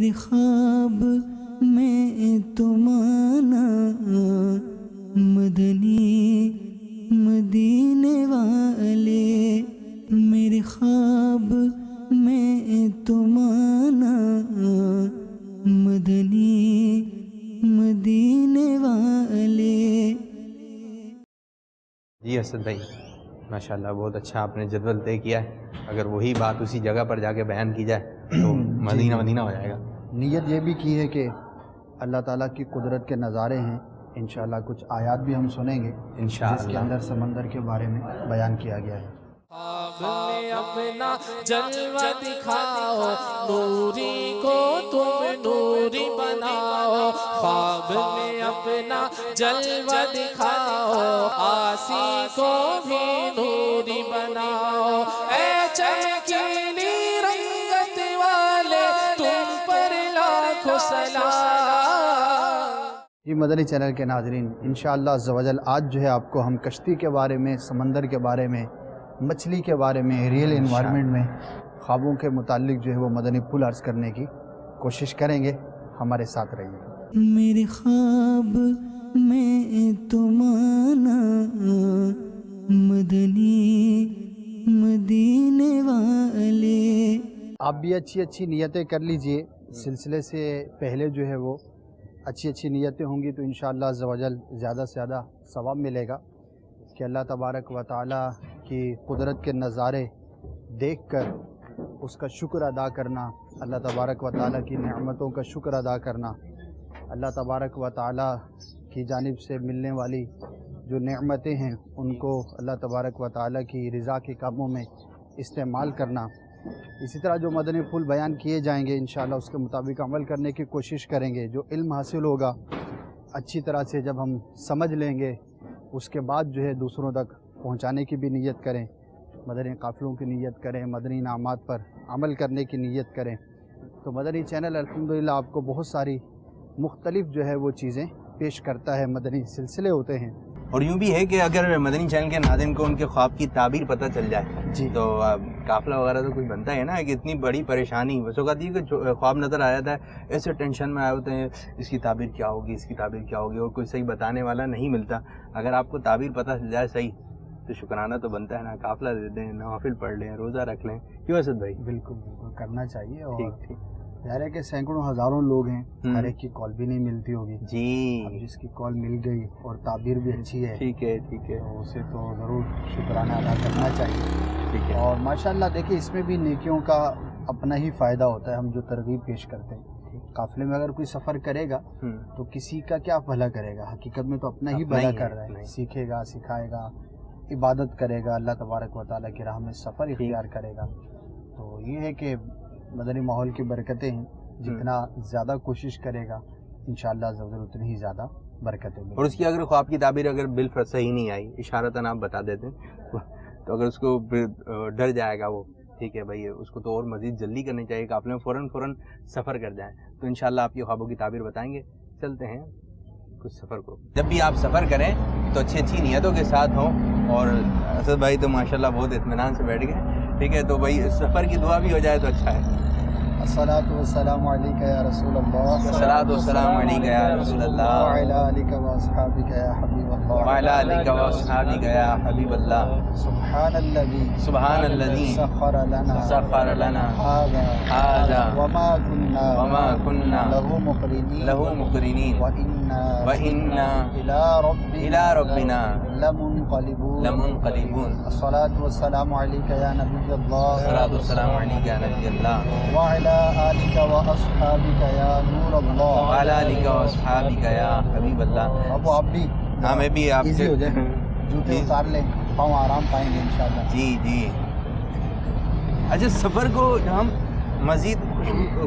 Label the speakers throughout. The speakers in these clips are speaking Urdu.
Speaker 1: میرے خواب میں تم آنا مدنی مدینے والے، میرے خواب میں تم آنا مدنی مدینے والے۔
Speaker 2: جی اسد بھائی ماشاءاللہ بہت اچھا آپ نے جدول طے کیا ہے، اگر وہی بات اسی جگہ پر جا کے بیان کی جائے تو مدینہ مدینہ ہو جائے گا۔
Speaker 3: نیت یہ بھی کی ہے کہ اللہ تعالیٰ کی قدرت کے نظارے ہیں، انشاءاللہ کچھ آیات بھی ہم سنیں گے
Speaker 2: انشاءاللہ،
Speaker 3: جس کے اندر سمندر کے بارے میں بیان کیا گیا ہے۔
Speaker 4: خواب میں اپنا جلوہ دکھاؤ، نوری کو تم نوری بناؤ، خواب میں اپنا جلوہ دکھاؤ، آسی کو بھی نوری بناؤ، اے چمکیلی رنگت والے تم پر لاکھوں سلام۔
Speaker 3: جی مدنی چینل کے ناظرین، انشاءاللہ عز و جل آج جو ہے آپ کو ہم کشتی کے بارے میں، سمندر کے بارے میں، مچھلی کے بارے میں، ریئل انوائرمنٹ میں خوابوں کے متعلق جو ہے وہ مدنی پھول عرض کرنے کی کوشش کریں گے، ہمارے ساتھ رہیے۔
Speaker 1: میرے خواب میں تم آنا مدنی مدینے والے۔
Speaker 3: آپ بھی اچھی اچھی نیتیں کر لیجئے، سلسلے سے پہلے جو ہے وہ اچھی اچھی نیتیں ہوں گی تو انشاءاللہ عز و جل زیادہ سے زیادہ ثواب ملے گا کہ اللہ تبارک و تعالیٰ کی قدرت کے نظارے دیکھ کر اس کا شکر ادا کرنا، اللہ تبارک و تعالیٰ کی نعمتوں کا شکر ادا کرنا، اللہ تبارک و تعالیٰ کی جانب سے ملنے والی جو نعمتیں ہیں ان کو اللہ تبارک و تعالیٰ کی رضا کے کاموں میں استعمال کرنا، اسی طرح جو مدنی پھول بیان کیے جائیں گے انشاءاللہ اس کے مطابق عمل کرنے کی کوشش کریں گے۔ جو علم حاصل ہوگا اچھی طرح سے جب ہم سمجھ لیں گے اس کے بعد جو ہے دوسروں تک پہنچانے کی بھی نیت کریں، مدنی قافلوں کی نیت کریں، مدنی انعامات پر عمل کرنے کی نیت کریں۔ تو مدنی چینل الحمدللہ آپ کو بہت ساری مختلف جو ہے وہ چیزیں پیش کرتا ہے، مدنی سلسلے ہوتے ہیں۔
Speaker 2: اور یوں بھی ہے کہ اگر مدنی چینل کے ناظرین کو ان کے خواب کی تعبیر پتہ چل جائے
Speaker 3: جی
Speaker 2: تو قافلہ وغیرہ تو کچھ بنتا ہے نا، کہ اتنی بڑی پریشانی بس اوقات یہ کہ خواب نظر آ جاتا ہے، ایسے ٹینشن میں آئے ہوتے ہیں اس کی تعبیر کیا ہوگی، اس کی تعبیر کیا ہوگی، اور کوئی صحیح بتانے والا نہیں ملتا۔ اگر آپ کو تعبیر پتہ چل جائے صحیح تو شکرانہ تو بنتا ہے نا، قافلہ دے دیں، نوافل پڑھ لیں، روزہ رکھ لیں، کیوں اسد بھائی؟
Speaker 3: بالکل بالکل کرنا چاہیے۔ اور
Speaker 2: ٹھیک ٹھیک
Speaker 3: ظاہر ہے کہ سینکڑوں ہزاروں لوگ ہیں، ہر ایک کی کال بھی نہیں ملتی ہوگی،
Speaker 2: جی
Speaker 3: اب جس کی کال مل گئی اور تعبیر بھی اچھی ہے
Speaker 2: ٹھیک ہے ٹھیک ہے
Speaker 3: تو اسے تو ضرور شکرانہ ادا کرنا چاہیے۔
Speaker 2: ٹھیک ہے۔
Speaker 3: اور ماشاءاللہ دیکھیے اس میں بھی نیکیوں کا اپنا ہی فائدہ ہوتا ہے، ہم جو ترغیب پیش کرتے ہیں قافلے میں اگر کوئی سفر کرے گا تو کسی کا کیا بھلا کرے گا، حقیقت میں تو اپنا ہی بھلا کر رہا ہے، سیکھے گا، سکھائے گا، عبادت کرے گا، اللہ تبارک و تعالیٰ کی راہ میں سفر اختیار کرے گا۔ تو یہ ہے کہ مدنی ماحول کی برکتیں ہیں، جتنا زیادہ کوشش کرے گا انشاءاللہ ضرور اتنی ہی زیادہ برکتیں ملیں گی۔
Speaker 2: اور اس کی اگر خواب کی تعبیر اگر بالفرض صحیح نہیں آئی، اشارتاً آپ بتا دیتے تو اگر اس کو ڈر جائے گا وہ، ٹھیک ہے بھائی اس کو تو اور مزید جلدی کرنی چاہیے، قافلے میں فوراً سفر کر جائیں تو انشاءاللہ آپ کی خوابوں کی تعبیر بتائیں گے۔ چلتے ہیں کچھ سفر کو۔ جب بھی آپ سفر کریں تو اچھی نیتوں کے ساتھ ہوں، اور اسد بھائی تو ماشاءاللہ بہت اطمینان سے بیٹھ گئے، ٹھیک ہے تو بھائی سفر کی دعا بھی ہو جائے تو اچھا ہے۔
Speaker 3: الصلاۃ والسلام علیک یا رسول اللہ،
Speaker 2: الصلاۃ والسلام علیک یا رسول اللہ،
Speaker 3: وعلی آلک واصحابک یا حبیب اللہ،
Speaker 2: وعلی آلک واصحابک یا حبیب اللہ۔
Speaker 3: سبحان الذی
Speaker 2: سخر لنا
Speaker 3: هذا وما كنا له
Speaker 2: مقرنین وإنا
Speaker 3: إلى ربنا
Speaker 2: لمنقلبون۔
Speaker 3: الصلاة والسلام عليك يا نبي الله،
Speaker 2: الصلاۃ والسلام علیک یا نبی اللہ،
Speaker 3: وعلى آلك وأصحابك يا نور الله،
Speaker 2: وعلی آلک واصحابک یا حبیب اللہ۔
Speaker 3: اب آپ بھی
Speaker 2: ہاں میں بھی آپ
Speaker 3: ایزی
Speaker 2: سے
Speaker 3: ہو جائے، جوتے اتار لیں، پاؤں آرام پائیں گے انشاءاللہ۔
Speaker 2: جی اچھا، سفر کو ہم مزید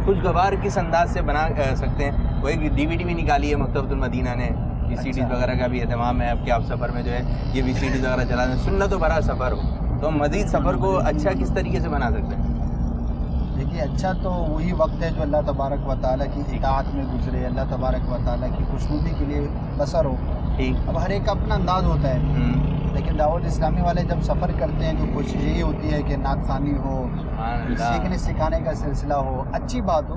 Speaker 2: خوشگوار کس انداز سے بنا سکتے ہیں؟ وہ ایک ڈی وی ڈی بھی نکالی ہے مکتبۃ المدینہ نے، وی سی ڈیز وغیرہ کا بھی اہتمام ہے اب کہ آپ سفر میں جو ہے یہ وی سی ڈیز وغیرہ چلا دیں، سنت و بھرا سفر ہو، تو ہم مزید سفر کو اچھا کس طریقے سے بنا سکتے ہیں؟
Speaker 3: دیکھیے اچھا تو وہی وقت ہے جو اللہ تبارک و تعالیٰ کی اطاعت میں گزرے، اللہ تبارک و تعالیٰ کی خوشنودی کے لیے بسر ہو۔
Speaker 2: ٹھیک،
Speaker 3: اب ہر ایک کا اپنا انداز ہوتا ہے، لیکن دعوت اسلامی والے جب سفر کرتے ہیں تو کوشش یہی ہوتی ہے کہ نعت خوانی ہو، سیکھنے سکھانے کا سلسلہ ہو، اچھی بات ہو،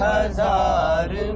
Speaker 2: 1000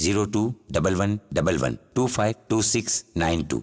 Speaker 5: 021111252692।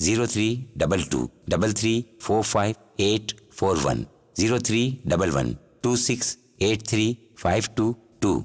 Speaker 5: 0322334541 0311268352।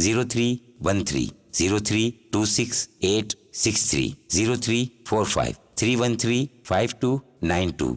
Speaker 5: 0313032686 0345313592।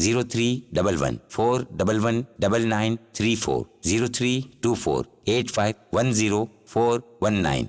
Speaker 5: 0311411934 032485104119।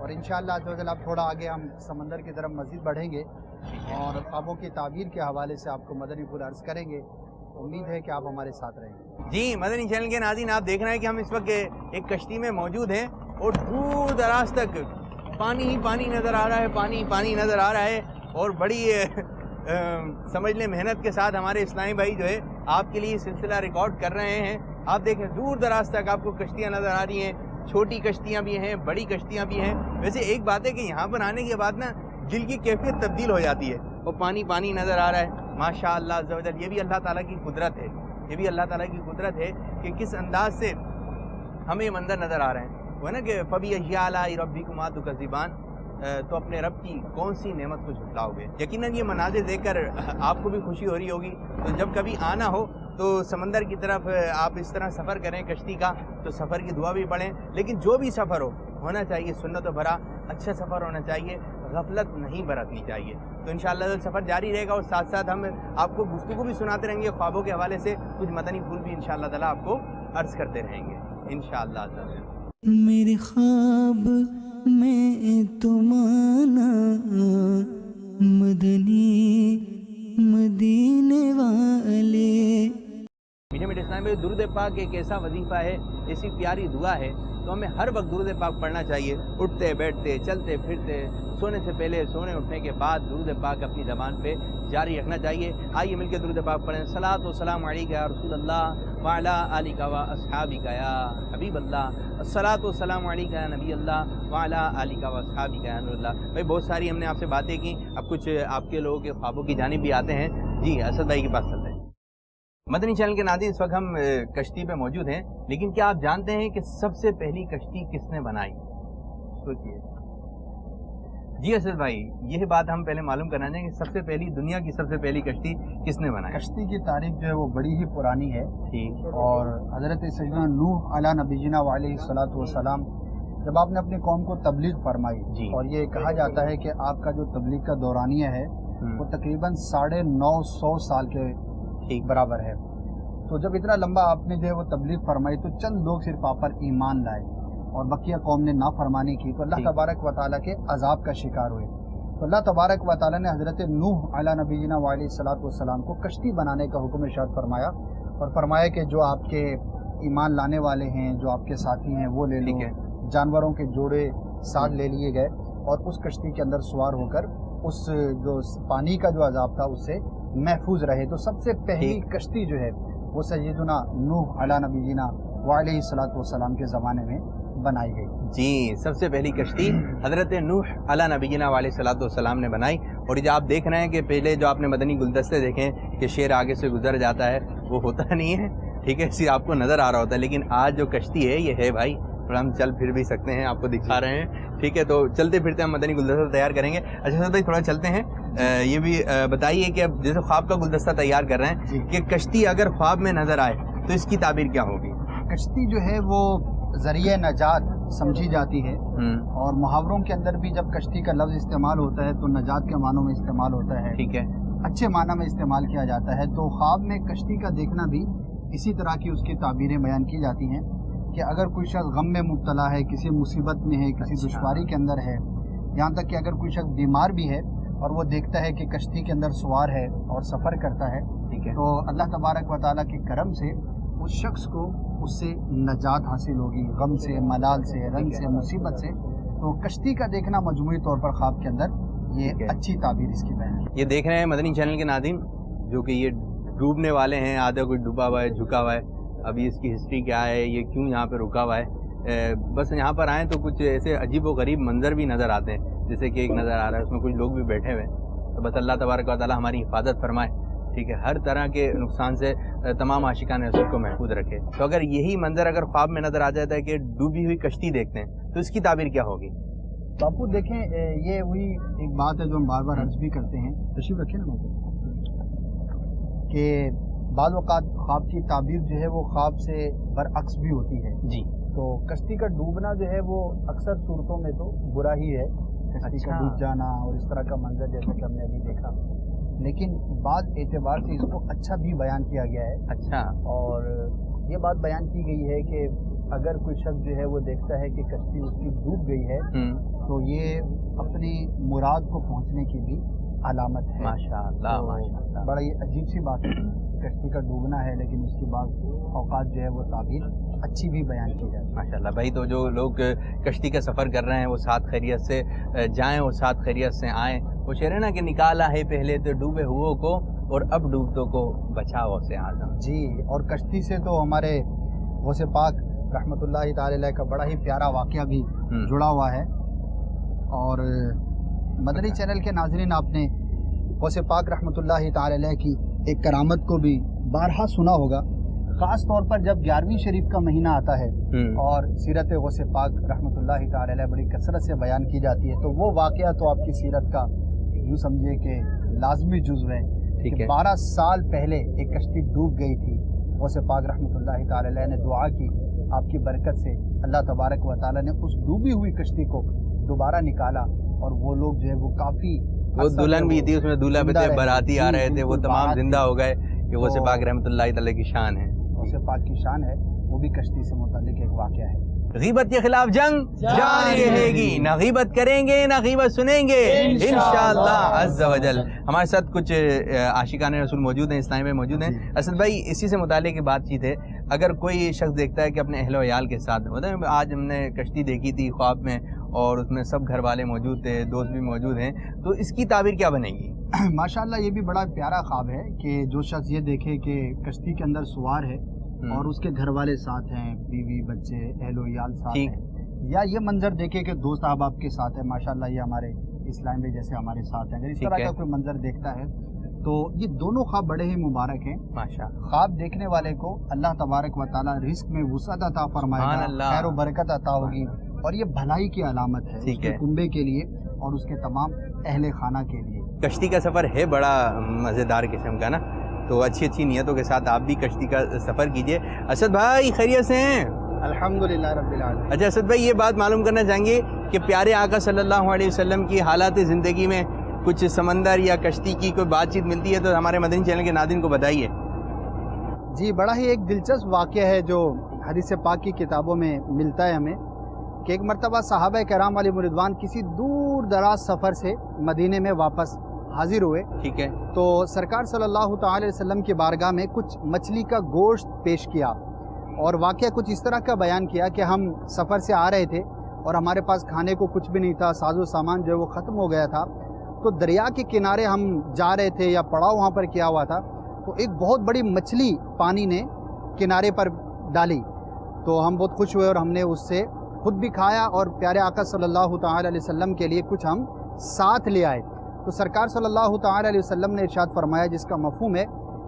Speaker 3: اور انشاءاللہ عزوجل آپ تھوڑا آگے ہم سمندر کی طرف مزید بڑھیں گے اور خوابوں کی تعبیر کے حوالے سے آپ کو مدنی پھول عرض کریں گے. امید ہے کہ آپ ہمارے ساتھ رہیں گے.
Speaker 2: جی مدنی چینل کے ناظرین آپ دیکھ رہے ہیں کہ ہم اس وقت ایک کشتی میں موجود ہیں اور دور دراز تک پانی ہی پانی نظر آ رہا ہے, پانی پانی نظر آ رہا ہے. اور بڑی سمجھ لیں محنت کے ساتھ ہمارے اسلامی بھائی جو ہے آپ کے لیے سلسلہ ریکارڈ کر رہے ہیں. آپ دیکھیں دور دراز تک آپ کو کشتیاں نظر آ رہی ہیں, چھوٹی کشتیاں بھی ہیں, بڑی کشتیاں بھی ہیں. ویسے ایک بات ہے کہ یہاں پر آنے کے بعد نا دل کی کیفیت تبدیل ہو جاتی ہے اور پانی پانی نظر آ رہا ہے. ماشاء اللہ عز و جل, یہ بھی اللہ تعالیٰ کی قدرت ہے, یہ بھی اللہ تعالیٰ کی قدرت ہے کہ کس انداز سے ہمیں یہ منظر نظر آ رہے ہیں. وہ ہے نا کہ فَبِأَيِّ آلَاءِ رَبِّكُمَا تُكَذِّبَانِ, تو اپنے رب کی کون سی نعمت کو جھٹلاؤ گے. یقیناً یہ مناظر دیکھ کر آپ کو بھی خوشی ہو رہی ہوگی. تو جب کبھی آنا ہو تو سمندر کی طرف آپ اس طرح سفر کریں کشتی کا, تو سفر کی دعا بھی پڑھیں. لیکن جو بھی سفر ہونا چاہیے سنت و بھرا, اچھا سفر ہونا چاہیے, غفلت نہیں برتنی چاہیے. تو انشاءاللہ سفر جاری رہے گا اور ساتھ ساتھ ہم آپ کو گفتگو بھی سناتے رہیں گے خوابوں کے حوالے سے, کچھ مدنی پھول بھی انشاءاللہ تعالیٰ آپ کو عرض کرتے رہیں گے انشاءاللہ.
Speaker 1: میرے خواب میں تمہارا مدنی مدینے والے.
Speaker 2: میٹھے میٹھے اسلام میں درود پاک ایک ایسا وظیفہ ہے, ایسی پیاری دعا ہے, تو ہمیں ہر وقت درود پاک پڑھنا چاہیے. اٹھتے بیٹھتے چلتے پھرتے, سونے سے پہلے سونے اٹھنے کے بعد درود پاک اپنی زبان پہ جاری رکھنا چاہیے. آئیے مل کے درود پاک پڑھیں. صلاۃ و سلام علیک یا رسول اللہ وعلی آلک و اصحابک یا حبیب اللہ. الصلاۃ و سلام علیک یا نبی اللہ وعلی آلک و اصحابک یا نور اللہ. بھائی بہت ساری ہم نے آپ سے باتیں کی, اب کچھ آپ کے لوگوں کے خوابوں کی جانب بھی آتے ہیں. جی اسد بھائی کے پاس چلتے ہیں. مدنی چینل کے ناظرین اس وقت ہم کشتی پہ موجود ہیں, لیکن کیا آپ جانتے ہیں کہ سب سے پہلی کشتی کس نے بنائی؟ سوچئے. جی اسد بھائی یہ بات ہم پہلے معلوم کرنا چاہیں کہ سب سے پہلی دنیا کی سب سے پہلی کشتی کس نے بنائی؟
Speaker 3: کشتی کی تاریخ جو ہے وہ بڑی ہی پرانی ہے.
Speaker 2: ٹھیک.
Speaker 3: اور حضرت سیدنا نوح علیہ نبینا علیہ الصلوۃ والسلام جب آپ نے اپنی قوم کو تبلیغ فرمائی,
Speaker 2: جی,
Speaker 3: اور یہ کہا جاتا ہے کہ آپ کا جو تبلیغ کا دورانیہ ہے وہ تقریباً 950 سال کے برابر ہے. تو جب اتنا لمبا آپ نے جو ہے وہ تبلیغ فرمائی تو چند لوگ صرف آپ پر ایمان لائے اور بقیہ قوم نے نافرمانی کی, تو اللہ تبارک و تعالیٰ کے عذاب کا شکار ہوئے. تو اللہ تبارک و تعالیٰ نے حضرت نوح علیہ نبینا علیہ الصلوۃ والسلام کو کشتی بنانے کا حکم ارشاد فرمایا, اور فرمایا کہ جو آپ کے ایمان لانے والے ہیں, جو آپ کے ساتھی ہیں وہ لے لیں. جانوروں کے جوڑے ساتھ لے لیے گئے اور اس کشتی کے اندر سوار ہو کر اس جو پانی کا جو عذاب تھا اس سے محفوظ رہے. تو سب سے پہلی کشتی جو ہے وہ سیدنا نوح علیہ نبینا علیہ الصلوۃ والسلام کے زمانے میں بنائی گئی.
Speaker 2: جی سب سے پہلی کشتی حضرت نوح علیہ نبینا علیہ الصلوۃ والسلام نے بنائی. اور یہ جو آپ دیکھ رہے ہیں کہ پہلے جو آپ نے مدنی گلدستے دیکھیں کہ شیر آگے سے گزر جاتا ہے, وہ ہوتا نہیں ہے, ٹھیک ہے, صرف آپ کو نظر آ رہا ہوتا ہے. لیکن آج جو کشتی ہے یہ ہے بھائی, تھوڑا ہم چل پھر بھی سکتے ہیں, آپ کو دکھا رہے ہیں, ٹھیک ہے. تو چلتے پھرتے ہم مدنی گلدستہ تیار کریں گے. اچھا سر بھائی تھوڑا چلتے ہیں, یہ بھی بتائیے کہ اب جیسے خواب کا گلدستہ تیار کر رہے ہیں کہ کشتی اگر خواب میں نظر آئے تو اس کی تعبیر کیا ہوگی؟
Speaker 3: کشتی جو ہے وہ ذریعہ نجات سمجھی جاتی ہے, اور محاوروں کے اندر بھی جب کشتی کا لفظ استعمال ہوتا ہے تو نجات کے معنوں میں استعمال ہوتا ہے,
Speaker 2: ٹھیک ہے,
Speaker 3: اچھے معنی میں استعمال کیا جاتا ہے. تو خواب میں کشتی کا دیکھنا بھی اسی طرح کی اس کی تعبیریں بیان کی جاتی ہیں کہ اگر کوئی شخص غم میں مبتلا ہے, کسی مصیبت میں ہے, کسی دشواری کے اندر ہے, یہاں تک کہ اگر کوئی شخص بیمار بھی ہے اور وہ دیکھتا ہے کہ کشتی کے اندر سوار ہے اور سفر کرتا ہے,
Speaker 2: ٹھیک ہے,
Speaker 3: تو اللہ تبارک و تعالیٰ کے کرم سے اس شخص کو اس سے نجات حاصل ہوگی, غم سے, ملال سے, رنج سے, مصیبت سے. تو کشتی کا دیکھنا مجموعی طور پر خواب کے اندر یہ اچھی تعبیر اس کی بیان ہے.
Speaker 2: یہ دیکھ رہے ہیں مدنی چینل کے ناظرین جو کہ یہ ڈوبنے والے ہیں, آدھا کوئی ڈوبا ہوا ہے, جھکا ہوا ہے. ابھی اس کی ہسٹری کیا ہے, یہ کیوں یہاں پہ رکا ہوا ہے, بس یہاں پر آئیں تو کچھ ایسے عجیب و غریب منظر بھی نظر آتے ہیں. جیسے کہ ایک نظر آ رہا ہے اس میں کچھ لوگ بھی بیٹھے ہوئے ہیں. تو بس اللہ تبارک و تعالیٰ ہماری حفاظت فرمائے, ٹھیک ہے, ہر طرح کے نقصان سے تمام عاشقان رسول کو محفوظ رکھے. تو اگر یہی منظر اگر خواب میں نظر آ جاتا ہے کہ ڈوبی ہوئی کشتی دیکھتے ہیں تو اس کی تعبیر کیا ہوگی؟
Speaker 3: باپو دیکھیں یہ وہی ایک بات ہے جو ہم بار بار عرض بھی کرتے ہیں, تشریف رکھیں نا باپو, کہ بعض اوقات خواب کی تعبیر جو ہے وہ خواب سے برعکس بھی ہوتی ہے.
Speaker 2: جی,
Speaker 3: تو کشتی کا ڈوبنا جو ہے وہ اکثر صورتوں میں تو برا ہی ہے, کشتی کا ڈوب جانا اور اس طرح کا منظر جیسا کہ ہم نے ابھی دیکھا, لیکن بعض اعتبار سے اس کو اچھا بھی بیان کیا گیا ہے.
Speaker 2: اچھا,
Speaker 3: اور یہ بات بیان کی گئی ہے کہ اس اگر کوئی شخص جو ہے وہ دیکھتا ہے کہ کشتی اس کی ڈوب گئی ہے تو یہ اپنی مراد کو پہنچنے کی بھی علامت ہے.
Speaker 2: ماشاءاللہ ماشاءاللہ.
Speaker 3: بڑا ہی عجیب سی بات ہے کشتی کا ڈوبنا ہے لیکن اس کے بعد اوقات جو ہے وہ تعبیر اچھی بھی بیان کی جاتی ہے.
Speaker 2: ماشاءاللہ بھائی. تو جو لوگ کشتی کا سفر کر رہے ہیں وہ ساتھ خیریت سے جائیں اور ساتھ خیریت سے آئیں. وہ شعر ہے نا کہ نکالا ہے پہلے تو ڈوبے ہوئے کو اور اب ڈوبتوں کو بچاؤ سے اعظم.
Speaker 3: جی. اور کشتی سے تو ہمارے غوث پاک رحمۃ اللہ تعالی علیہ کا بڑا ہی پیارا واقعہ بھی جڑا ہوا ہے. اور مدنی چینل کے ناظرین آپ نے غوث پاک رحمۃ اللہ تعالی علیہ کی ایک کرامت کو بھی بارہا سنا ہوگا. خاص طور پر جب 11ویں شریف کا مہینہ آتا ہے اور سیرت غوث پاک رحمۃ اللہ تعالی علیہ بڑی کثرت سے بیان کی جاتی ہے تو وہ واقعہ تو آپ کی سیرت کا یوں سمجھے کہ لازمی جزو ہے. 12 سال پہلے ایک کشتی ڈوب گئی تھی. غوث پاک رحمۃ اللہ تعالی علیہ نے دعا کی, آپ کی برکت سے اللہ تبارک و تعالی نے اس ڈوبی ہوئی کشتی کو دوبارہ نکالا اور وہ لوگ جو ہے وہ کافی
Speaker 2: وہ دلہن بھی تھی اس میں دولہا بھی تھے, باراتی آ رہے تھے, وہ تمام زندہ ہو گئے. یہ غوث پاک رحمۃ اللہ تعالی کی شان ہے.
Speaker 3: غوث پاک کی شان ہے. وہ بھی کشتی سے متعلق ایک واقعہ ہے.
Speaker 2: غیبت کے خلاف جنگ جاری رہے گی. نہ غیبت کریں گے نہ غیبت سنیں گے انشاءاللہ عز و جل. ہمارے ساتھ کچھ عاشقان رسول موجود ہیں, اسلامی میں موجود ہیں. اسد بھائی اسی سے متعلق کی بات چیت ہے. اگر کوئی شخص دیکھتا ہے کہ اپنے اہل و عیال کے ساتھ, مطلب آج ہم نے کشتی دیکھی تھی خواب میں اور اس میں سب گھر والے موجود تھے, دوست بھی موجود ہیں, تو اس کی تعبیر کیا بنے گی؟
Speaker 3: ماشاءاللہ یہ بھی بڑا پیارا خواب ہے کہ جو شخص یہ دیکھے کہ کشتی کے اندر سوار ہے اور اس کے گھر والے ساتھ ہیں, بیوی بچے اہل و عیال ساتھ ہیں, یا یہ منظر دیکھے کہ دوست احباب کے ساتھ ہے. ماشاءاللہ یہ ہمارے اسلام میں جیسے ہمارے ساتھ ہیں, اگر اس طرح کا کوئی منظر دیکھتا ہے تو یہ دونوں خواب بڑے ہی مبارک ہیں. خواب دیکھنے والے کو اللہ تبارک و تعالی رزق میں وسعت عطا فرمائے گا, خیر و برکت عطا ہوگی, اور یہ بھلائی کی علامت ہے اس کے کنبے کے لیے اور اس کے تمام اہل خانہ کے لیے.
Speaker 2: کشتی کا سفر ہے بڑا مزیدار قسم کا نا, تو اچھی اچھی نیتوں کے ساتھ آپ بھی کشتی کا سفر کیجئے. اسد بھائی خیریت سے ہیں؟
Speaker 3: الحمدللہ رب العالمین.
Speaker 2: اچھا اسد بھائی یہ بات معلوم کرنا چاہیں گے کہ پیارے آقا صلی اللہ علیہ وسلم کی حالات زندگی میں کچھ سمندر یا کشتی کی کوئی بات چیت ملتی ہے تو ہمارے مدنی چینل کے ناظرین کو بتائیے.
Speaker 3: جی بڑا ہی ایک دلچسپ واقعہ ہے جو حدیث پاک کی کتابوں میں ملتا ہے ہمیں کہ ایک مرتبہ صحابہ کرام علیہ رضوان کسی دور دراز سفر سے مدینے میں واپس حاضر ہوئے.
Speaker 2: ٹھیک ہے.
Speaker 3: تو سرکار صلی اللہ تعالی علیہ وسلم کی بارگاہ میں کچھ مچھلی کا گوشت پیش کیا اور واقعہ کچھ اس طرح کا بیان کیا کہ ہم سفر سے آ رہے تھے اور ہمارے پاس کھانے کو کچھ بھی نہیں تھا, ساز و سامان جو ہے وہ ختم ہو گیا تھا. تو دریا کے کنارے ہم جا رہے تھے یا پڑاؤ وہاں پر کیا ہوا تھا, تو ایک بہت بڑی مچھلی پانی نے کنارے پر ڈالی. تو ہم بہت خوش ہوئے اور ہم نے اس سے خود بھی کھایا اور پیارے آقا صلی اللہ تعالی علیہ وسلم کے لیے کچھ ہم ساتھ لے آئے. تو سرکار صلی اللہ تعالی علیہ وسلم نے ارشاد فرمایا, جس کا مفہوم ہے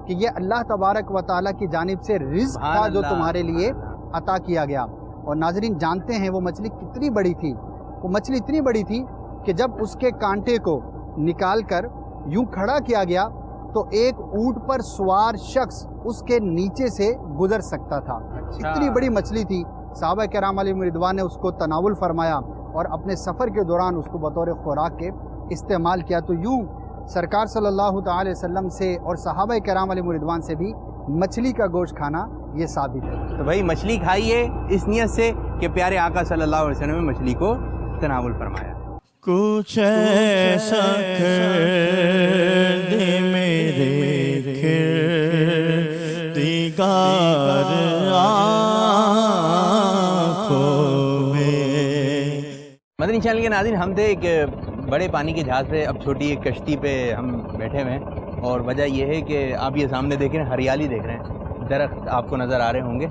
Speaker 3: کہ یہ اللہ تبارک و تعالی کی جانب سے رزق تھا جو تمہارے لیے عطا کیا گیا. اور ناظرین جانتے ہیں وہ مچھلی کتنی بڑی تھی. وہ مچھلی اتنی بڑی تھی کہ جب اس کے کانٹے کو نکال کر یوں کھڑا کیا گیا تو ایک اونٹ پر سوار شخص اس کے نیچے سے گزر سکتا تھا. اتنی بڑی مچھلی تھی. صحابہ کرام علیہ رضوان نے اس کو تناول فرمایا اور اپنے سفر کے دوران اس کو بطور خوراک کے استعمال کیا. تو یوں سرکار صلی اللہ تعالی وسلم سے اور صحابہ کرام علیہ رضوان سے بھی مچھلی کا گوشت کھانا یہ ثابت ہے.
Speaker 2: تو بھائی مچھلی کھائیے اس نیت سے کہ پیارے آقا صلی اللہ علیہ وسلم نے مچھلی کو تناول فرمایا.
Speaker 1: کچھ ایسا کر دے میرے دیگر آنکھوں میں.
Speaker 2: مدنی چینل کے ناظرین ہم تھے ایک بڑے پانی کے جہاز پہ, اب چھوٹی ایک کشتی پہ ہم بیٹھے ہوئے ہیں اور وجہ یہ ہے کہ آپ یہ سامنے دیکھ رہے ہیں, ہریالی دیکھ رہے ہیں, درخت آپ کو نظر آ رہے ہوں گے.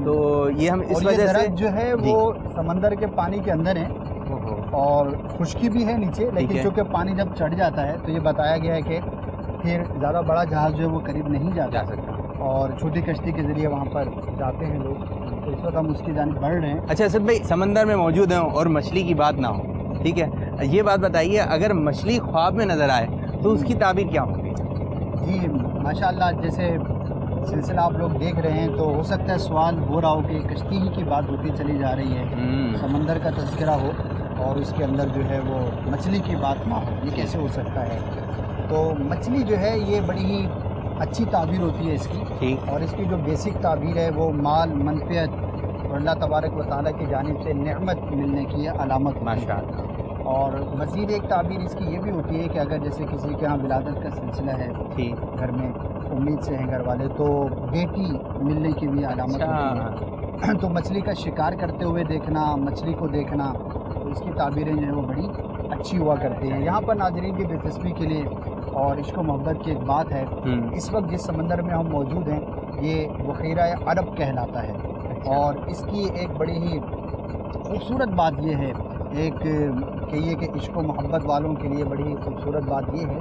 Speaker 2: تو یہ ہم اس وجہ سے
Speaker 3: جو ہے وہ سمندر کے پانی کے اندر ہیں اور خشکی بھی ہے نیچے, لیکن چونکہ پانی جب چڑھ جاتا ہے تو یہ بتایا گیا ہے کہ پھر زیادہ بڑا جہاز جو ہے وہ قریب نہیں جا سکتا اور چھوٹی کشتی کے ذریعے وہاں پر جاتے ہیں لوگ. تو اس وقت ہم اس کی جانب بڑھ رہے ہیں.
Speaker 2: اچھا اسد بھائی سمندر میں موجود ہیں اور مچھلی کی بات نہ ہو, ٹھیک ہے, یہ بات بتائیے اگر مچھلی خواب میں نظر آئے تو اس کی تعبیر کیا ہوگی؟
Speaker 3: جی ماشاءاللہ جیسے سلسلہ آپ لوگ دیکھ رہے ہیں تو ہو سکتا ہے سوال ہو رہا ہو کہ کشتی ہی کی بات ہوتی چلی جا رہی ہے, سمندر کا تذکرہ ہو اور اس کے اندر جو ہے وہ مچھلی کی بات نہ ہو, یہ کیسے ہو سکتا ہے؟ تو مچھلی جو ہے یہ بڑی ہی اچھی تعبیر ہوتی ہے اس کی, اور اس کی جو بیسک تعبیر ہے وہ مال, منفعت اور اللہ تبارک و تعالیٰ کی جانب سے نعمت ملنے کی یہ علامت
Speaker 2: ماشاء اللہ.
Speaker 3: اور مزید ایک تعبیر اس کی یہ بھی ہوتی ہے کہ اگر جیسے کسی کے ہاں ولادت کا سلسلہ ہے
Speaker 2: ٹھیک.
Speaker 3: گھر میں امید سے ہیں گھر والے تو بیٹی ملنے کی بھی علامت ہوتی ہے. تو مچھلی کا شکار کرتے ہوئے دیکھنا، مچھلی کو دیکھنا، تو اس کی تعبیریں جو ہے وہ بڑی اچھی ہوا کرتی ہیں. یہاں پر ناظرین کی دلچسپی کے لیے اور عشق و محبت کی ایک بات ہے. اس وقت جس سمندر میں ہم موجود ہیں یہ بحیرہ عرب کہلاتا ہے، اور اس کی ایک بڑی ہی خوبصورت بات یہ ہے کہ یہ کہ عشق و محبت والوں کے لیے بڑی ہی خوبصورت بات یہ ہے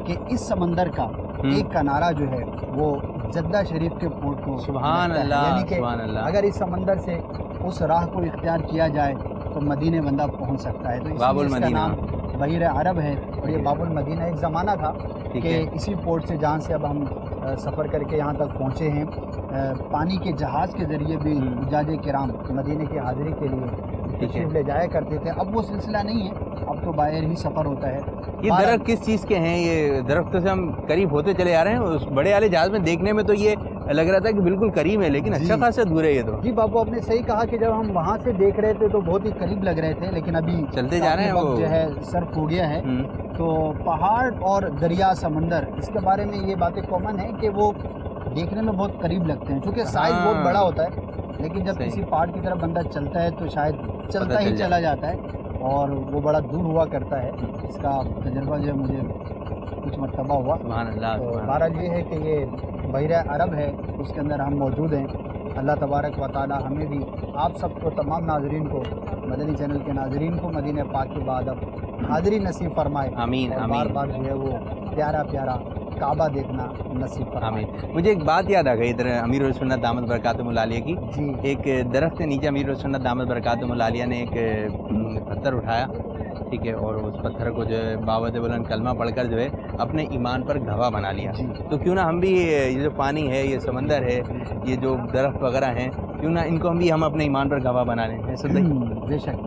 Speaker 3: کہ اس سمندر کا ایک کنارہ جو ہے وہ جدہ شریف کے پورٹ کو
Speaker 2: سبحان
Speaker 3: لگتا ہے.
Speaker 2: اللہ،
Speaker 3: یعنی کہ
Speaker 2: سبحان اللہ.
Speaker 3: اگر اس سمندر سے اس راہ کو اختیار کیا جائے تو مدینے بندہ پہنچ سکتا ہے. تو اس
Speaker 2: باب
Speaker 3: لیے اس کا
Speaker 2: المدینہ.
Speaker 3: نام بحیرہ عرب ہے، اور یہ باب المدینہ ایک زمانہ تھا
Speaker 2: ٹھیک
Speaker 3: کہ
Speaker 2: ہے.
Speaker 3: اسی پورٹ سے جہاں سے اب ہم سفر کر کے یہاں تک پہنچے ہیں پانی کے جہاز کے ذریعے بھی حجاج کرام مدینے کی حاضری کے لیے تشریف لے جایا کرتے تھے. اب وہ سلسلہ نہیں ہے، اب تو باہر ہی سفر ہوتا ہے.
Speaker 2: یہ درخت کس چیز کے ہیں؟ یہ درختوں سے ہم قریب ہوتے چلے آ رہے ہیں. اس بڑے والے جہاز میں دیکھنے میں تو یہ لگ رہا تھا کہ بالکل قریب ہے، لیکن اچھا خاصا دور ہے یہ تو.
Speaker 3: جی بابو آپ نے صحیح کہا کہ جب ہم وہاں سے دیکھ رہے تھے تو بہت ہی قریب لگ رہے تھے، لیکن ابھی
Speaker 2: چلتے جا رہے ہیں
Speaker 3: وقت
Speaker 2: وہ
Speaker 3: جو ہے صرف ہو گیا ہے. تو پہاڑ اور دریا سمندر اس کے بارے میں یہ باتیں کامن ہیں کہ وہ دیکھنے میں بہت قریب لگتے ہیں، چونکہ سائز بہت بڑا ہوتا ہے، لیکن جب کسی پہاڑ کی طرف بندہ چلتا ہے تو شاید چلتا ہی چلا جاتا ہے اور وہ بڑا دور ہوا کرتا ہے. اس کا تجربہ جو ہے مجھے کچھ مرتبہ ہوا.
Speaker 2: سبحان اللہ.
Speaker 3: تو بہرحال یہ ہے کہ یہ بحیرہ عرب ہے، اس کے اندر ہم موجود ہیں. اللہ تبارک و تعالی ہمیں بھی، آپ سب کو، تمام ناظرین کو، مدنی چینل کے ناظرین کو مدینہ پاک کے بعد اب حاضری نصیب فرمائے.
Speaker 2: آمین
Speaker 3: اور
Speaker 2: آمین.
Speaker 3: بار بار جو ہے وہ پیارا پیارا کعبہ دیکھنا نصیب فرمائے.
Speaker 2: آمین. مجھے ایک بات یاد آ گئی ادھر امیر السنت دامت برکاتہم العالیہ کی.
Speaker 3: جی
Speaker 2: ایک درخت کے نیچے امیر السنت دامت برکاتہم العالیہ نے ایک پتھر اٹھایا، ٹھیک ہے، اور اس پتھر کو جو ہے باوت بلند کلمہ پڑھ کر جو ہے اپنے ایمان پر گواہ بنا لیا. تو کیوں نہ ہم بھی یہ جو پانی ہے، یہ سمندر ہے، یہ جو درخت وغیرہ ہیں، کیوں نہ ان کو ہم اپنے ایمان پر گواہ بنا لیں.
Speaker 3: بے شک.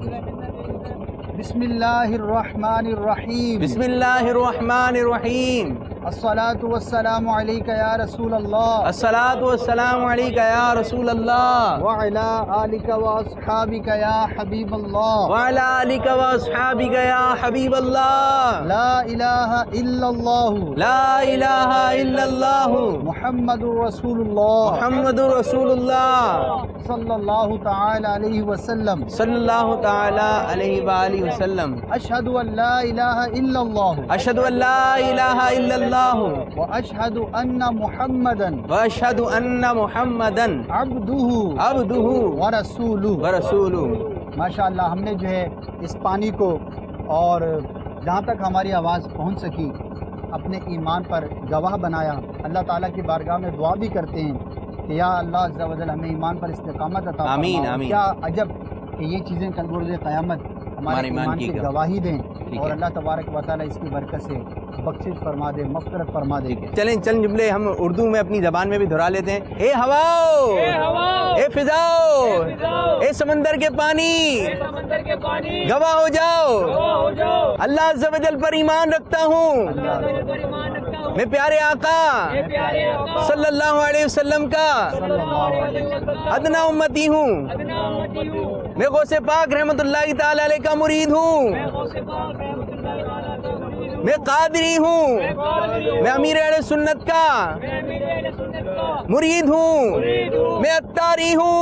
Speaker 3: بسم اللہ الرحمن الرحیم.
Speaker 2: بسم اللہ الرحمن الرحیم.
Speaker 3: الصلاۃ والسلام علیک یا رسول اللہ.
Speaker 2: الصلاۃ والسلام علیک یا رسول اللہ.
Speaker 3: وعلی آلک واصحابک یا حبیب اللہ.
Speaker 2: وعلی آلک واصحابک یا حبیب اللہ.
Speaker 3: لا الہ الا اللہ.
Speaker 2: لا الہ الا اللہ.
Speaker 3: محمد رسول اللہ.
Speaker 2: محمد رسول اللہ.
Speaker 3: صلی اللہ تعالی علیہ وسلم.
Speaker 2: صلی اللہ تعالی علیہ وآلہ وسلم.
Speaker 3: اشہد ان لا الہ الا اللہ.
Speaker 2: اشہد ان لا الہ الا اللہ.
Speaker 3: واشہد ان محمدا.
Speaker 2: واشہد ان محمدا.
Speaker 3: عبدہ ورسولہ.
Speaker 2: ورسولہ.
Speaker 3: ماشاءاللہ ہم نے جو ہے اس پانی کو، اور جہاں تک ہماری آواز پہنچ سکی، اپنے ایمان پر گواہ بنایا. اللہ تعالیٰ کی بارگاہ میں دعا بھی کرتے ہیں کہ یا اللہ عز و جل ہمیں ایمان پر استقامت عطا فرما.
Speaker 2: آمین آمین.
Speaker 3: کیا عجب کہ یہ چیزیں کل بروز قیامت ہمارے ایمان کی گواہی دیں، اور اللہ تبارک و تعالیٰ اس کی برکت سے بخشش فرما دے، مغفرت فرما دے.
Speaker 2: چلیں چند جملے ہم اردو میں اپنی زبان میں بھی دہرا لیتے ہیں. اے ہواؤ، اے فضاؤ، اے سمندر کے پانی، گواہ ہو جاؤ، اللہ عز و جل پر ایمان رکھتا ہوں. میں پیارے آقا صلی اللہ علیہ وسلم کا ادنا امتی ہوں. میں غوث پاک رحمت اللہ تعالی علیہ کا مرید ہوں. میں قادری ہوں. میں امیر اہل سنت کا مرید ہوں. میں اتاری ہوں.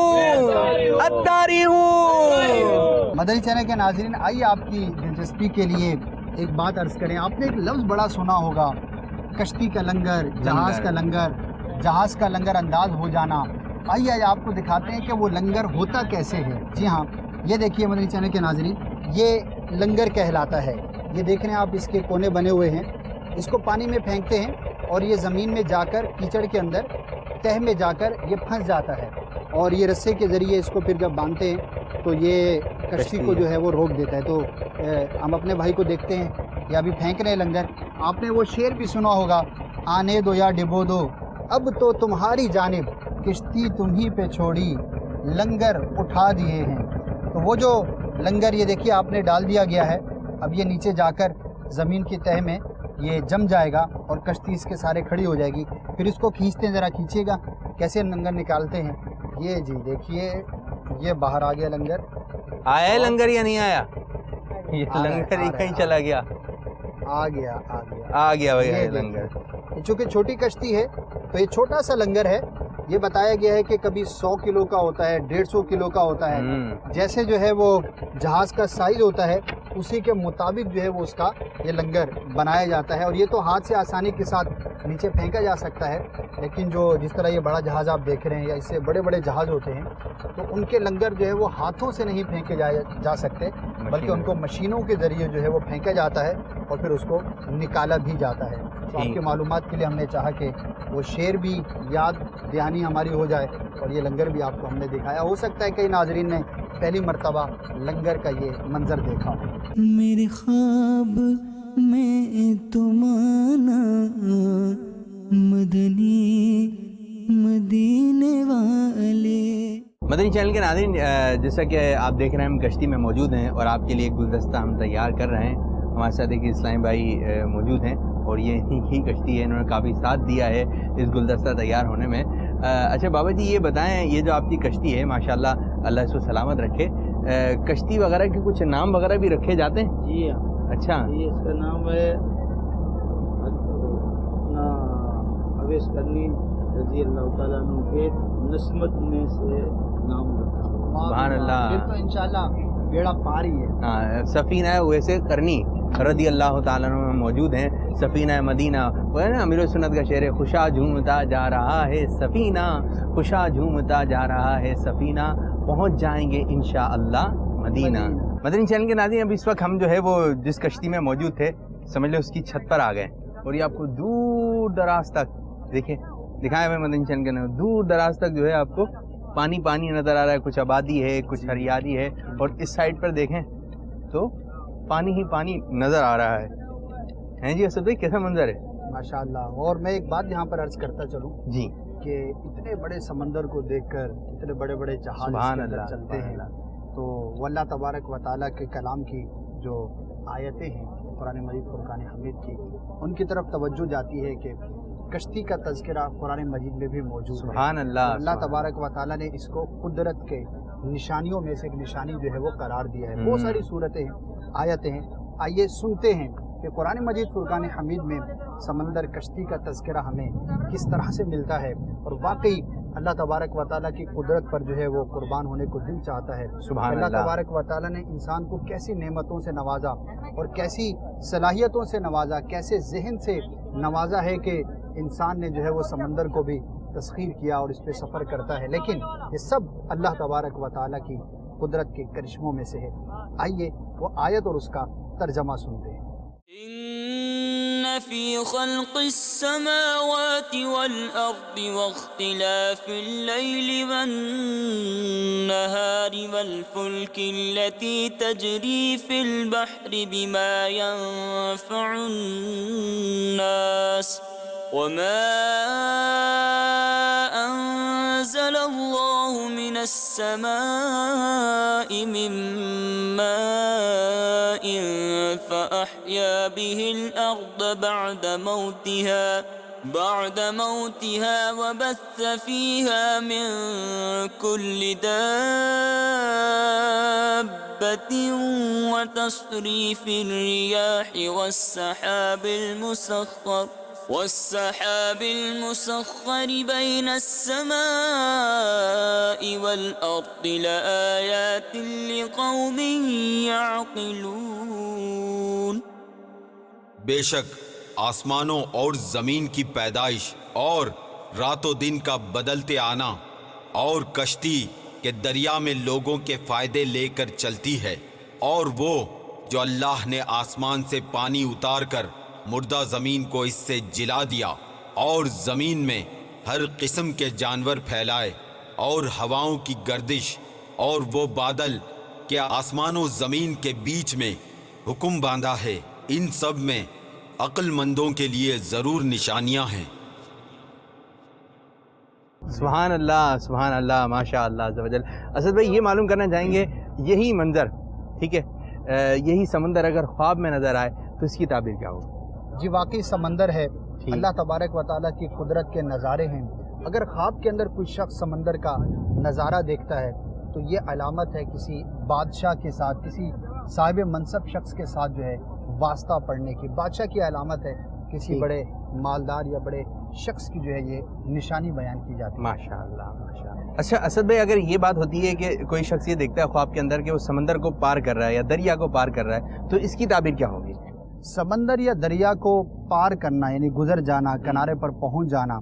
Speaker 3: مدنی چینل کے ناظرین، آئیے آپ کی دلچسپی کے لیے ایک بات عرض کریں. آپ نے ایک لفظ بڑا سنا ہوگا، کشتی کا لنگر، جہاز کا لنگر، جہاز کا لنگر انداز ہو جانا. آئیے آپ کو دکھاتے ہیں کہ وہ لنگر ہوتا کیسے ہے. جی ہاں، یہ دیکھیے مدنی چینل کے ناظرین، یہ لنگر کہلاتا ہے. یہ دیکھ رہے ہیں آپ، اس کے کونے بنے ہوئے ہیں. اس کو پانی میں پھینکتے ہیں اور یہ زمین میں جا کر، کیچڑ کے اندر تہ میں جا کر یہ پھنس جاتا ہے، اور یہ رسے کے ذریعے اس کو پھر جب باندھتے ہیں تو یہ کشتی کو جو ہے وہ روک دیتا ہے. تو ہم اپنے بھائی کو دیکھتے ہیں یا ابھی پھینک رہے ہیں لنگر. آپ نے وہ شعر بھی سنا ہوگا، آنے دو یا ڈبو دو اب تو تمہاری جانب، کشتی تمہیں پہ چھوڑی لنگر اٹھا دیے ہیں. تو وہ جو لنگر یہ دیکھیے آپ نے ڈال دیا گیا ہے، اب یہ نیچے جا کر زمین کی تہ میں یہ جم جائے گا اور کشتی اس کے سارے کھڑی ہو جائے گی. پھر اس کو کھینچتے ہیں، ذرا کھینچیے گا کیسے لنگر نکالتے ہیں. یہ جی دیکھیے یہ باہر آ گیا لنگر.
Speaker 2: آیا ہے لنگر یا نہیں آیا؟ یہ لنگر ہی کہیں چلا گیا.
Speaker 3: آ گیا
Speaker 2: بھائی
Speaker 3: یہ
Speaker 2: لنگر.
Speaker 3: چونکہ چھوٹی کشتی ہے تو یہ چھوٹا سا لنگر ہے. یہ بتایا گیا ہے کہ کبھی 100 کلو کا ہوتا ہے, 150 کلو کا ہوتا ہے. جیسے جو ہے وہ جہاز کا سائز ہوتا ہے اسی کے مطابق جو ہے وہ اس کا یہ لنگر بنایا جاتا ہے. اور یہ تو ہاتھ سے آسانی کے ساتھ نیچے پھینکا جا سکتا ہے, لیکن جو جس طرح یہ بڑا جہاز آپ دیکھ رہے ہیں یا اس سے بڑے بڑے جہاز ہوتے ہیں تو ان کے لنگر جو ہے وہ ہاتھوں سے نہیں پھینکے جا سکتے, بلکہ ان کو مشینوں کے ذریعے جو ہے وہ پھینکا جاتا ہے اور پھر اس کو نکالا بھی جاتا ہے. تو آپ کی معلومات کے لیے ہم نے چاہا کہ وہ شعر بھی یاد دہانی ہماری ہو جائے اور یہ لنگر بھی آپ کو ہم نے دکھایا. ہو سکتا ہے کئی ناظرین نے پہلی مرتبہ لنگر کا یہ منظر دیکھا ہو.
Speaker 1: میرے خواب میں تم آنا مدنی مدینے والے.
Speaker 2: مدنی چینل کے ناظرین, جیسا کہ آپ دیکھ رہے ہیں ہم کشتی میں موجود ہیں اور آپ کے لیے ایک گلدستہ ہم تیار کر رہے ہیں. ہمارے ساتھ ایک اسلام بھائی موجود ہیں اور یہ ہی کشتی ہے, انہوں نے کافی ساتھ دیا ہے اس گلدستہ تیار ہونے میں. اچھا بابا جی یہ بتائیں, یہ جو آپ کی کشتی ہے ماشاءاللہ اللہ اس کو سلامت رکھے, کشتی وغیرہ کے کچھ نام وغیرہ بھی رکھے جاتے ہیں؟
Speaker 6: جی ہاں.
Speaker 2: اچھا,
Speaker 6: یہ اس کا نام ہے اویس کرنی رضی اللہ تعالیٰ عنہ کے نسمت میں سے نام رکھا.
Speaker 2: سبحان اللہ.
Speaker 3: پھر تو انشاءاللہ بیڑا پار ہی ہے.
Speaker 2: ہاں, سفینہ اویس کرنی رضی اللہ تعالیٰ عنہ موجود ہیں. سفینہ مدینہ, وہ ہے نا امیر سنت کا شعر ہے, خوشا جھومتا جا رہا ہے سفینہ, خوشا جھومتا جا رہا ہے سفینہ, پہنچ جائیں گے انشاءاللہ مدینہ. مدنی چینل کے ناظرین, اب اس وقت ہم جو ہے وہ جس کشتی میں موجود تھے سمجھ لو اس کی چھت پر آ گئے اور یہ آپ کو دور دراز تک دیکھیں دکھائے ہوئے مدنی چینل کے دور دراز تک جو ہے آپ کو پانی پانی نظر آ رہا ہے. کچھ آبادی ہے, کچھ ہریالی ہے, اور اس سائڈ پر دیکھیں تو پانی ہی پانی نظر آ رہا ہے. ہیں جی اسد بھائی, کیسا منظر ہے
Speaker 3: ماشاءاللہ. اور میں ایک بات یہاں پر عرض کرتا چلوں
Speaker 2: جی,
Speaker 3: کہ اتنے بڑے سمندر کو دیکھ کر اتنے بڑے بڑے جہاز
Speaker 2: سبحان
Speaker 3: اس کے اندر
Speaker 2: اللہ,
Speaker 3: چلتے
Speaker 2: سبحان
Speaker 3: ہیں
Speaker 2: اللہ.
Speaker 3: تو وہ اللہ تبارک و تعالیٰ کے کلام کی جو آیتیں ہیں قرآن مجید فرقان حمید کی, ان کی طرف توجہ جاتی ہے کہ کشتی کا تذکرہ قرآن مجید میں بھی موجود ہے.
Speaker 2: سبحان اللہ.
Speaker 3: اللہ تبارک و تعالیٰ نے اس کو قدرت کے نشانیوں میں سے ایک نشانی جو ہے وہ قرار دیا ہے. بہت ساری صورتیں ہیں, آیتیں ہیں. آئیے سنتے ہیں کہ قرآن مجید فرقان حمید میں سمندر کشتی کا تذکرہ ہمیں کس طرح سے ملتا ہے, اور واقعی اللہ تبارک و تعالیٰ کی قدرت پر جو ہے وہ قربان ہونے کو دل چاہتا ہے.
Speaker 2: سبحان
Speaker 3: اللہ تبارک و تعالیٰ نے انسان کو کیسی نعمتوں سے نوازا اور کیسی صلاحیتوں سے نوازا, کیسے ذہن سے نوازا ہے کہ انسان نے جو ہے وہ سمندر کو بھی تسخیر کیا اور اس پہ سفر کرتا ہے. لیکن یہ سب اللہ تبارک و تعالیٰ کی قدرت کے کرشموں میں سے ہے. آئیے وہ آیت اور اس کا ترجمہ سنتے ہیں.
Speaker 7: إن في خلق السماوات والأرض واختلاف الليل والنهار والفلك التي تجري في البحر بما ينفع الناس وما أنزل الله من السماء من ماء فأحيا به الأرض بعد موتها وبث فيها من كل دابة وتصريف الرياح والسحاب المسخر بين السماء والأرض لآيات لقوم يعقلون.
Speaker 8: بے شک آسمانوں اور زمین کی پیدائش اور رات و دن کا بدلتے آنا اور کشتی کہ دریا میں لوگوں کے فائدے لے کر چلتی ہے، اور وہ جو اللہ نے آسمان سے پانی اتار کر مردہ زمین کو اس سے جلا دیا اور زمین میں ہر قسم کے جانور پھیلائے اور ہواؤں کی گردش اور وہ بادل کہ آسمان و زمین کے بیچ میں حکم باندھا ہے، ان سب میں عقل مندوں کے لیے ضرور نشانیاں ہیں.
Speaker 2: سبحان اللہ ماشاء اللہ عز و جل. اسد بھائی یہ معلوم کرنا چاہیں گے یہی منظر ٹھیک ہے یہی سمندر اگر خواب میں نظر آئے تو اس کی تعبیر کیا ہوگی؟
Speaker 3: جی واقعی سمندر ہے، اللہ تبارک و تعالیٰ کی قدرت کے نظارے ہیں. اگر خواب کے اندر کوئی شخص سمندر کا نظارہ دیکھتا ہے تو یہ علامت ہے کسی بادشاہ کے ساتھ، کسی صاحب منصب شخص کے ساتھ جو ہے واسطہ پڑھنے کی، بادشاہ کی علامت ہے، کسی بڑے مالدار یا بڑے شخص کی جو ہے یہ نشانی بیان کی جاتی ہے۔
Speaker 2: ماشاءاللہ ماشاءاللہ۔ اچھا اسد بھائی، اگر یہ بات ہوتی ہے کہ کوئی شخص یہ دیکھتا ہے خواب کے اندر کہ وہ سمندر کو پار کر رہا ہے یا دریا کو پار کر رہا ہے، تو اس کی تعبیر کیا ہوگی؟
Speaker 3: سمندر یا دریا کو پار کرنا یعنی گزر جانا، کنارے پر پہنچ جانا،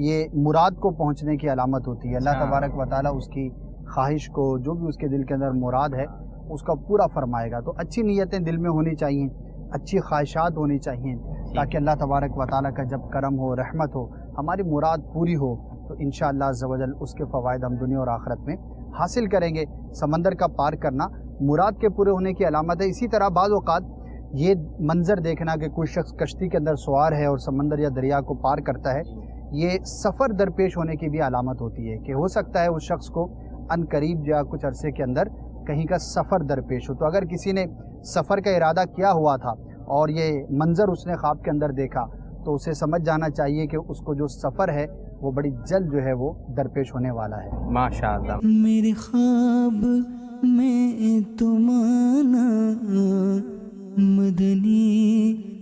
Speaker 3: یہ مراد کو پہنچنے کی علامت ہوتی ہے۔ اللہ تبارک و تعالیٰ اس کی خواہش کو، جو بھی اس کے دل کے اندر مراد ہے، اس کا پورا فرمائے گا۔ تو اچھی نیتیں دل میں ہونی چاہیے، اچھی خواہشات ہونی چاہیے، تاکہ اللہ تبارک و تعالیٰ کا جب کرم ہو، رحمت ہو، ہماری مراد پوری ہو، تو انشاءاللہ عز و جل اس کے فوائد ہم دنیا اور آخرت میں حاصل کریں گے۔ سمندر کا پار کرنا مراد کے پورے ہونے کی علامت ہے۔ اسی طرح بعض اوقات یہ منظر دیکھنا کہ کوئی شخص کشتی کے اندر سوار ہے اور سمندر یا دریا کو پار کرتا ہے، یہ سفر درپیش ہونے کی بھی علامت ہوتی ہے، کہ ہو سکتا ہے اس شخص کو ان قریب یا کچھ عرصے کے اندر کہیں کا سفر درپیش ہو۔ تو اگر کسی نے سفر کا ارادہ کیا ہوا تھا اور یہ منظر اس نے خواب کے اندر دیکھا، تو اسے سمجھ جانا چاہیے کہ اس کو جو سفر ہے وہ بڑی جلد جو ہے وہ درپیش ہونے والا ہے۔
Speaker 2: ماشاءاللہ۔
Speaker 1: میرے خواب میں تمہارا مدنی